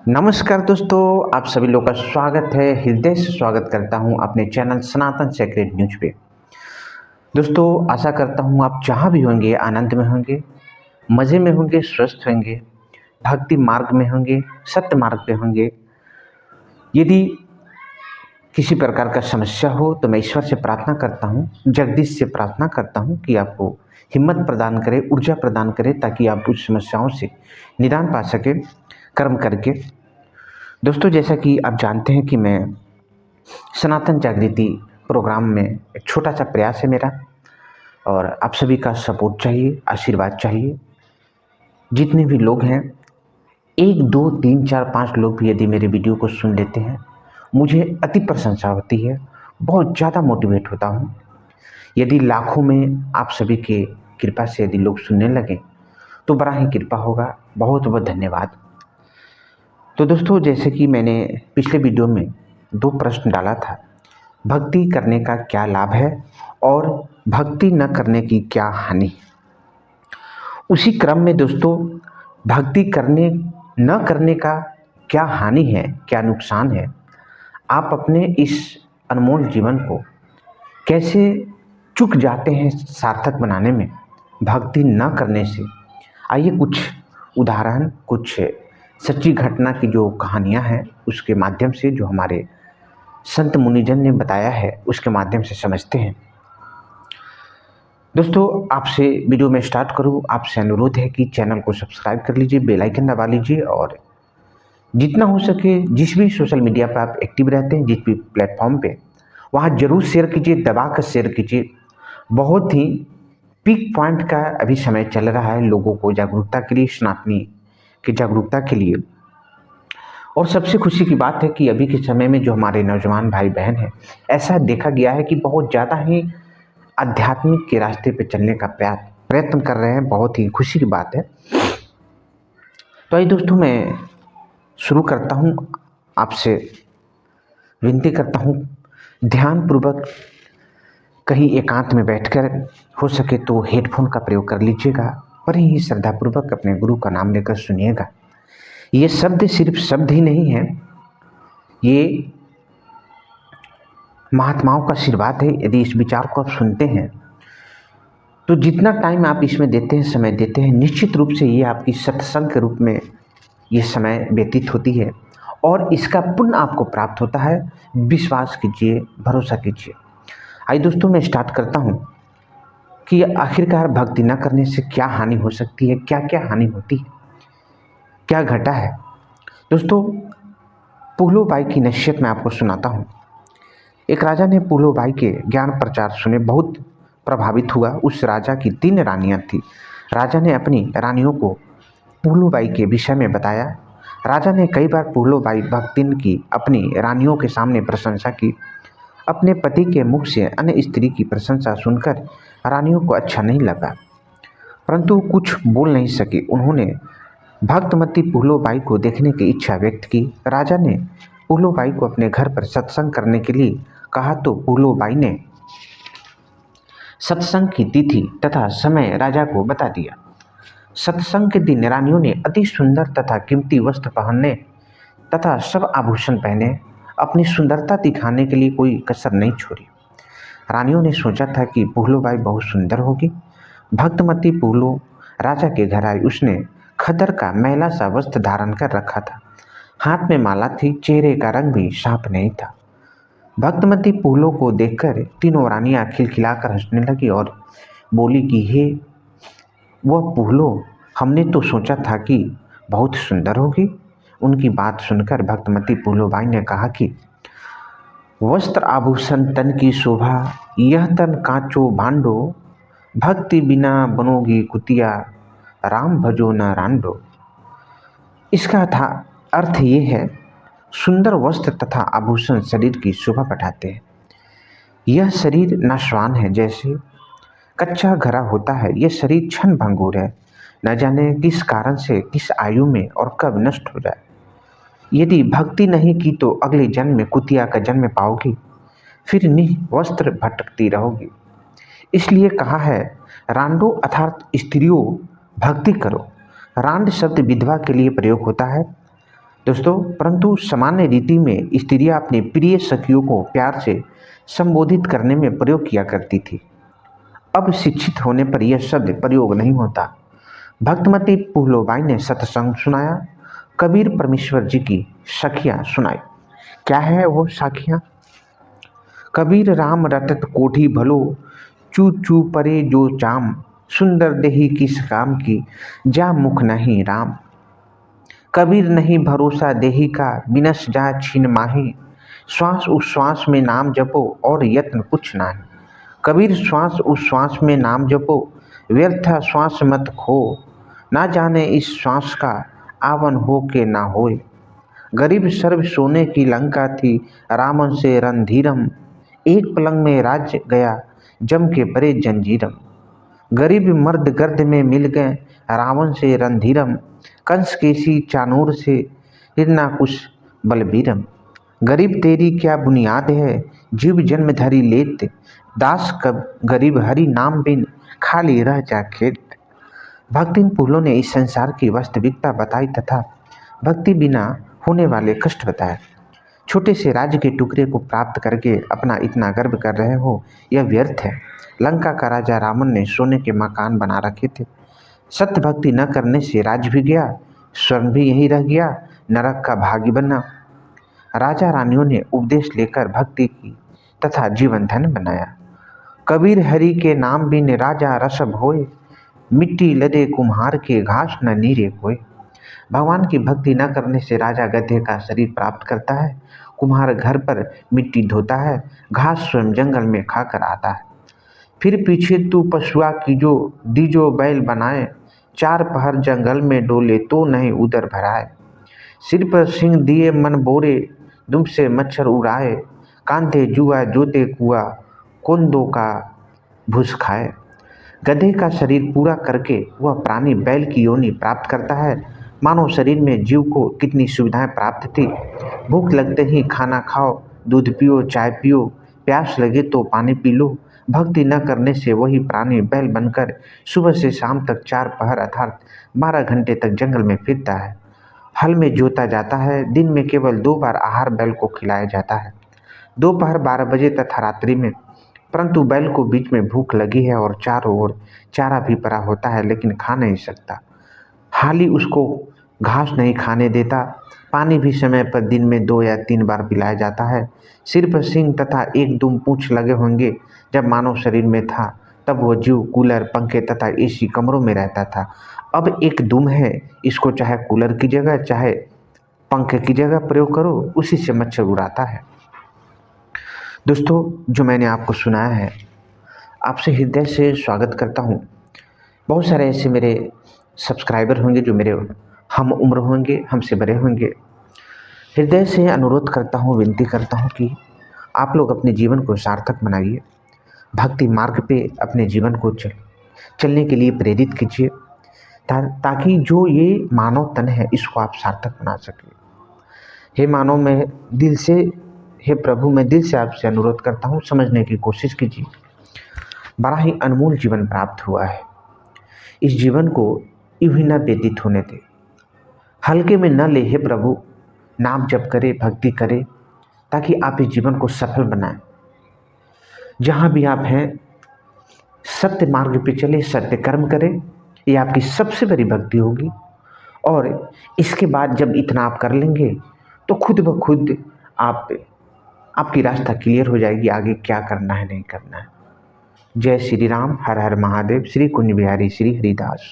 नमस्कार दोस्तों, आप सभी लोग का स्वागत है। हृदय से स्वागत करता हूं अपने चैनल सनातन सेक्रेट न्यूज पे। दोस्तों, आशा करता हूं आप जहां भी होंगे आनंद में होंगे, मज़े में होंगे, स्वस्थ होंगे, भक्ति मार्ग में होंगे, सत्य मार्ग पे होंगे। यदि किसी प्रकार का समस्या हो तो मैं ईश्वर से प्रार्थना करता हूं, जगदीश से प्रार्थना करता हूं कि आपको हिम्मत प्रदान करे, ऊर्जा प्रदान करे, ताकि आप उस समस्याओं से निदान पा सके कर्म करके। दोस्तों, जैसा कि आप जानते हैं कि मैं सनातन जागृति प्रोग्राम में एक छोटा सा प्रयास है मेरा, और आप सभी का सपोर्ट चाहिए, आशीर्वाद चाहिए। जितने भी लोग हैं, 1 2 3 4 5 लोग भी यदि मेरे वीडियो को सुन लेते हैं, मुझे अति प्रशंसा होती है, बहुत ज़्यादा मोटिवेट होता हूँ। यदि लाखों में आप सभी के कृपा से यदि लोग सुनने लगें तो बड़ा ही कृपा होगा। बहुत बहुत धन्यवाद। तो दोस्तों, जैसे कि मैंने पिछले वीडियो में 2 प्रश्न डाला था, भक्ति करने का क्या लाभ है और भक्ति न करने की क्या हानि। उसी क्रम में दोस्तों, भक्ति करने न करने का क्या हानि है, क्या नुकसान है, आप अपने इस अनमोल जीवन को कैसे चूक जाते हैं सार्थक बनाने में भक्ति न करने से। आइए कुछ उदाहरण, कुछ सच्ची घटना की जो कहानियाँ हैं उसके माध्यम से, जो हमारे संत मुनिजन ने बताया है उसके माध्यम से समझते हैं। दोस्तों, आपसे वीडियो में स्टार्ट करूं, आपसे अनुरोध है कि चैनल को सब्सक्राइब कर लीजिए, बेल आइकन दबा लीजिए, और जितना हो सके जिस भी सोशल मीडिया पर आप एक्टिव रहते हैं, जिस भी प्लेटफॉर्म पे, वहाँ ज़रूर शेयर कीजिए, दबा कर शेयर कीजिए। बहुत ही पीक पॉइंट का अभी समय चल रहा है लोगों को जागरूकता के लिए, सनातनी की जागरूकता के लिए। और सबसे खुशी की बात है कि अभी के समय में जो हमारे नौजवान भाई बहन हैं, ऐसा देखा गया है कि बहुत ज़्यादा ही आध्यात्मिक के रास्ते पे चलने का प्रयत्न कर रहे हैं। बहुत ही खुशी की बात है। तो आइए दोस्तों, मैं शुरू करता हूँ। आपसे विनती करता हूँ, ध्यानपूर्वक कहीं एकांत में बैठकर, हो सके तो हेडफोन का प्रयोग कर लीजिएगा। बड़े ही श्रद्धापूर्वक अपने गुरु का नाम लेकर सुनिएगा। ये शब्द सिर्फ शब्द ही नहीं है, ये महात्माओं का आशीर्वाद है। यदि इस विचार को आप सुनते हैं तो जितना टाइम आप इसमें देते हैं, समय देते हैं, निश्चित रूप से ये आपकी सत्संग के रूप में ये समय व्यतीत होती है और इसका पुण्य आपको प्राप्त होता है। विश्वास कीजिए, भरोसा कीजिए। आइए दोस्तों, मैं स्टार्ट करता हूँ कि आखिरकार भक्ति न करने से क्या हानि हो सकती है, क्या क्या हानि होती है, क्या घटा है। दोस्तों, पुगलो बाई की नसीहत मैं आपको सुनाता हूँ। एक राजा ने पुगलो बाई के ज्ञान प्रचार सुने, बहुत प्रभावित हुआ। उस राजा की 3 रानियाँ थी। राजा ने अपनी रानियों को पुगलो बाई के विषय में बताया। राजा ने कई बार पुगलो बाई भक्तिन की अपनी रानियों के सामने प्रशंसा की। अपने पति के मुख से अन्य स्त्री की प्रशंसा सुनकर रानियों को अच्छा नहीं लगा, परंतु कुछ बोल नहीं सकी। उन्होंने भक्तमती पुगलो बाई को देखने की इच्छा व्यक्त की। राजा ने पुगलो बाई को अपने घर पर सत्संग करने के लिए कहा, तो पुगलो बाई ने सत्संग की तिथि तथा समय राजा को बता दिया। सत्संग के दिन रानियों ने अति सुंदर तथा कीमती वस्त्र पहनने तथा सब आभूषण पहने, अपनी सुंदरता दिखाने के लिए कोई कसर नहीं छोड़ी। रानियों ने सोचा था कि पुगलो बाई बहुत सुंदर होगी। भक्तमती पुगलो राजा के घर आई। उसने खद्दर का मैला सा वस्त्र धारण कर रखा था, हाथ में माला थी, चेहरे का रंग भी साफ नहीं था। भक्तमती पुगलो को देखकर तीनों रानियां खिलखिलाकर हंसने लगी और बोली कि हे वह पुगलो, हमने तो सोचा था कि बहुत सुंदर होगी। उनकी बात सुनकर भक्तमती पुगलो बाई ने कहा कि वस्त्र आभूषण तन की शोभा, यह तन कांचो भांडो, भक्ति बिना बनोगी कुतिया, राम भजो न रांडो। इसका था अर्थ ये है, सुंदर वस्त्र तथा आभूषण शरीर की शोभा बढ़ाते हैं। यह शरीर नाशवान है, जैसे कच्चा घड़ा होता है। यह शरीर क्षण भंगुर है, न जाने किस कारण से, किस आयु में और कब नष्ट हो जाए। यदि भक्ति नहीं की तो अगले जन्म में कुतिया का जन्म पाओगी, फिर निवस्त्र भटकती रहोगी। इसलिए कहा है, रांडो अर्थात स्त्रियों भक्ति करो। रांड शब्द विधवा के लिए प्रयोग होता है। दोस्तों, परंतु सामान्य रीति में स्त्रियां अपने प्रिय सखियों को प्यार से संबोधित करने में प्रयोग किया करती थी। अब शिक्षित होने पर यह शब्द प्रयोग नहीं होता। भक्तमती पुहलोबाई ने सत्संग सुनाया। कबीर परमेश्वर जी की सखियां सुनाई। क्या है वो सखियां? कबीर राम रटत कोठी भलो, चू चू परे जो चाम, सुंदर देही किस काम की, जा मुख नहीं राम। कबीर नहीं भरोसा देही का, बिनस जा छीन माही, श्वास उश्वास में नाम जपो और यत्न कुछ नाही। कबीर श्वास उश्वास में नाम जपो, व्यर्थ श्वास मत खो, ना जाने इस श्वास का आवन हो के ना होए। गरीब सर्व सोने की लंका थी, रावण से रणधीरम, एक पलंग में राज्य गया जम के बड़े जंजीरम। गरीब मर्द गर्द में मिल गए, रावण से रणधीरम, कंस केसी चानूर से हिरणाकुश बलबीरम। गरीब तेरी क्या बुनियाद है, जीव जन्म धरी लेत, दास कब गरीब हरि नाम बिन खाली रह जा खेत। भक्तिन पुलों ने इस संसार की वास्तविकता बताई तथा भक्ति बिना होने वाले कष्ट बताए। छोटे से राज्य के टुकड़े को प्राप्त करके अपना इतना गर्व कर रहे हो, यह व्यर्थ है। लंका का राजा रावण ने सोने के मकान बना रखे थे। सत्य भक्ति न करने से राज्य भी गया, स्वर्ण भी यही रह गया, नरक का भागी बना। राजा रानियों ने उपदेश लेकर भक्ति की तथा जीवन धन बनाया। कबीर हरि के नाम बिन राजा रसब होए, मिट्टी लदे कुम्हार के घास न नीरे कोय। भगवान की भक्ति न करने से राजा गधे का शरीर प्राप्त करता है, कुम्हार घर पर मिट्टी धोता है, घास स्वयं जंगल में खाकर आता है। फिर पीछे तू पशुआ की जो दीजो बैल बनाए, चार पहर जंगल में डोले तो नहीं उधर भराए। सिर पर सिंह दिए मन बोरे, दुम से मच्छर उड़ाए, कांधे जुआ जोते कुआ, कोंदो का भूस खाए। गधे का शरीर पूरा करके वह प्राणी बैल की योनि प्राप्त करता है। मानव शरीर में जीव को कितनी सुविधाएं प्राप्त थी। भूख लगते ही खाना खाओ, दूध पियो, चाय पियो, प्यास लगे तो पानी पी लो। भक्ति न करने से वही प्राणी बैल बनकर सुबह से शाम तक 4 पहर अर्थात 12 घंटे तक जंगल में फिरता है। हल में जोता जाता है। दिन में केवल 2 बार आहार बैल को खिलाया जाता है, दोपहर 12 बजे तथा रात्रि में। परंतु बैल को बीच में भूख लगी है और चारों ओर चारा भी पड़ा होता है, लेकिन खा नहीं सकता। हाली उसको घास नहीं खाने देता। पानी भी समय पर दिन में 2 या 3 बार पिलाया जाता है। सिर पर सिंह तथा एक दुम पूंछ लगे होंगे। जब मानव शरीर में था तब वो जीव कूलर, पंखे तथा एसी कमरों में रहता था। अब एक दुम है, इसको चाहे कूलर की जगह चाहे पंखे की जगह प्रयोग करो, उसी से मच्छर उड़ाता है। दोस्तों, जो मैंने आपको सुनाया है, आपसे हृदय से स्वागत करता हूँ। बहुत सारे ऐसे मेरे सब्सक्राइबर होंगे जो मेरे हम उम्र होंगे, हमसे बड़े होंगे। हृदय से अनुरोध करता हूँ, विनती करता हूँ कि आप लोग अपने जीवन को सार्थक बनाइए। भक्ति मार्ग पे अपने जीवन को चलने के लिए प्रेरित कीजिए, ताकि जो ये मानव तन है इसको आप सार्थक बना सकें। हे मानव, मैं दिल से, हे प्रभु, मैं दिल से आपसे अनुरोध करता हूँ, समझने की कोशिश कीजिए। बड़ा ही अनमोल जीवन प्राप्त हुआ है। इस जीवन को यूं ही न व्यतीत होने दे, हल्के में न ले। हे प्रभु, नाम जप करे, भक्ति करे, ताकि आप इस जीवन को सफल बनाएं। जहाँ भी आप हैं, सत्य मार्ग पे चले, सत्य कर्म करें। ये आपकी सबसे बड़ी भक्ति होगी। और इसके बाद जब इतना आप कर लेंगे तो खुद ब खुद आपकी रास्ता क्लियर हो जाएगी, आगे क्या करना है, नहीं करना है। जय श्री राम। हर हर महादेव। श्री कुंज बिहारी श्री हरिदास।